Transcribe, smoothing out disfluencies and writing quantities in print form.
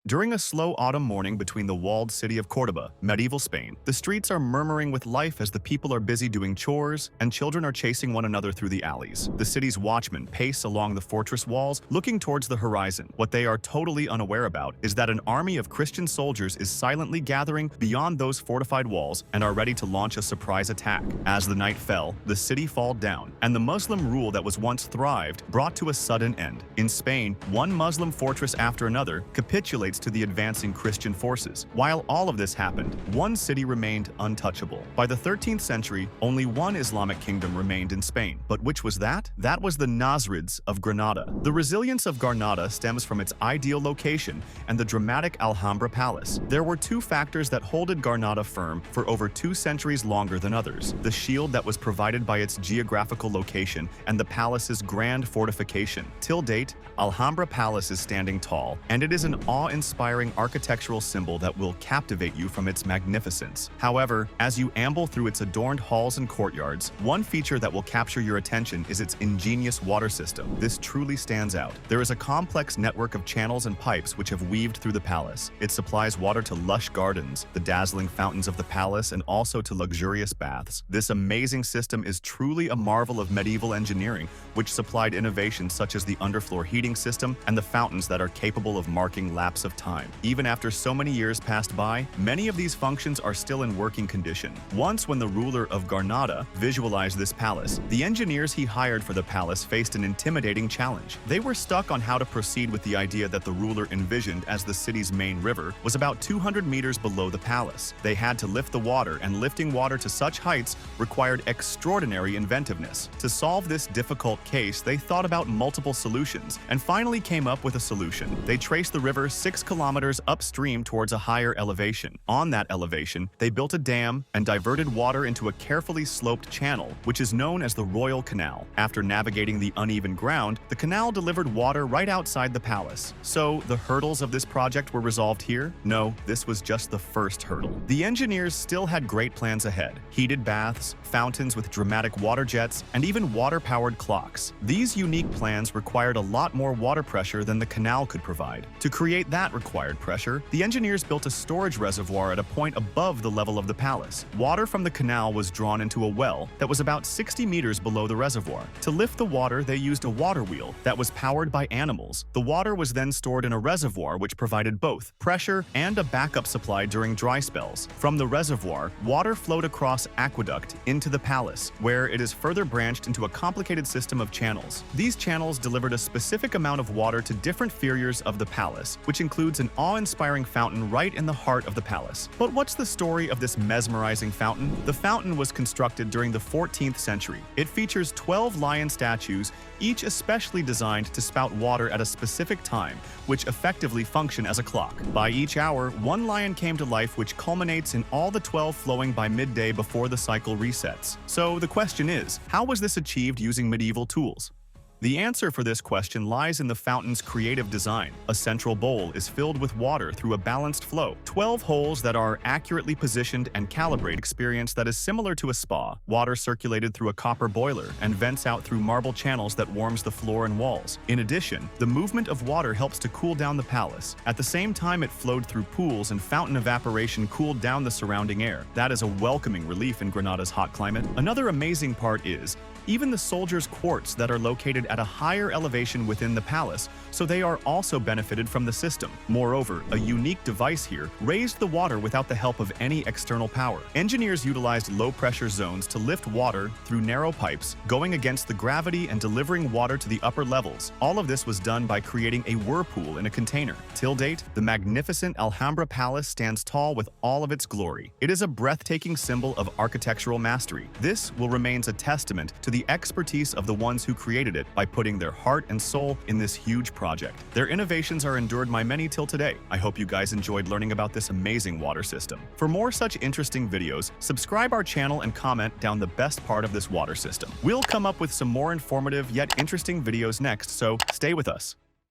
During a slow autumn morning between the walled city of Córdoba, medieval Spain, the streets are murmuring with life as the people are busy doing chores and children are chasing one another through the alleys. The city's watchmen pace along the fortress walls, looking towards the horizon. What they are totally unaware about is that an army of Christian soldiers is silently gathering beyond those fortified walls and are ready to launch a surprise attack. As the night fell, the city fell down, and the Muslim rule that was once thrived brought to a sudden end. In Spain, one Muslim fortress after another capitulates to the advancing Christian forces. While all of this happened, one city remained untouchable. By the 13th century, only one Islamic kingdom remained in Spain. But which was that? That was the Nasrids of Granada. The resilience of Granada stems from its ideal location and the dramatic Alhambra Palace. There were two factors that holded Granada firm for over 2 centuries longer than others: the shield that was provided by its geographical location and the palace's grand fortification. Till date, Alhambra Palace is standing tall, and it is an awe-inspiring architectural symbol that will captivate you from its magnificence. However, as you amble through its adorned halls and courtyards, one feature that will capture your attention is its ingenious water system. This truly stands out. There is a complex network of channels and pipes which have weaved through the palace. It supplies water to lush gardens, the dazzling fountains of the palace, and also to luxurious baths. This amazing system is truly a marvel of medieval engineering, which supplied innovations such as the underfloor heating system and the fountains that are capable of marking lapse of time. Even after so many years passed by, many of these functions are still in working condition. Once, when the ruler of Granada visualized this palace, the engineers he hired for the palace faced an intimidating challenge. They were stuck on how to proceed with the idea that the ruler envisioned as the city's main river was about 200 meters below the palace. They had to lift the water, and lifting water to such heights required extraordinary inventiveness. To solve this difficult case, they thought about multiple solutions and finally came up with a solution. They traced the river 6 kilometers upstream towards a higher elevation. On that elevation, they built a dam and diverted water into a carefully sloped channel, which is known as the Royal Canal. After navigating the uneven ground, the canal delivered water right outside the palace. So, the hurdles of this project were resolved here? No, this was just the first hurdle. The engineers still had great plans ahead: heated baths, fountains with dramatic water jets, and even water-powered clocks. These unique plans required a lot more water pressure than the canal could provide. To create that required pressure, the engineers built a storage reservoir at a point above the level of the palace. Water from the canal was drawn into a well that was about 60 meters below the reservoir. To lift the water, they used a water wheel that was powered by animals. The water was then stored in a reservoir which provided both pressure and a backup supply during dry spells. From the reservoir, water flowed across aqueduct into the palace, where it is further branched into a complicated system of channels. These channels delivered a specific amount of water to different inferiors of the palace, which includes an awe-inspiring fountain right in the heart of the palace. But what's the story of this mesmerizing fountain? The fountain was constructed during the 14th century. It features 12 lion statues, each especially designed to spout water at a specific time, which effectively function as a clock. By each hour, one lion came to life, which culminates in all the 12 flowing by midday before the cycle resets. So the question is, how was this achieved using medieval tools? The answer for this question lies in the fountain's creative design. A central bowl is filled with water through a balanced flow. 12 holes that are accurately positioned and calibrated experience that is similar to a spa. Water circulated through a copper boiler and vents out through marble channels that warms the floor and walls. In addition, the movement of water helps to cool down the palace. At the same time, it flowed through pools, and fountain evaporation cooled down the surrounding air. That is a welcoming relief in Granada's hot climate. Another amazing part is, even the soldiers' quarters that are located at a higher elevation within the palace, so they are also benefited from the system. Moreover, a unique device here raised the water without the help of any external power. Engineers utilized low-pressure zones to lift water through narrow pipes, going against the gravity and delivering water to the upper levels. All of this was done by creating a whirlpool in a container. Till date, the magnificent Alhambra Palace stands tall with all of its glory. It is a breathtaking symbol of architectural mastery. This will remain a testament to the expertise of the ones who created it by putting their heart and soul in this huge project. Their innovations are endured by many till today. I hope you guys enjoyed learning about this amazing water system. For more such interesting videos, subscribe our channel and comment down the best part of this water system. We'll come up with some more informative yet interesting videos next, so stay with us.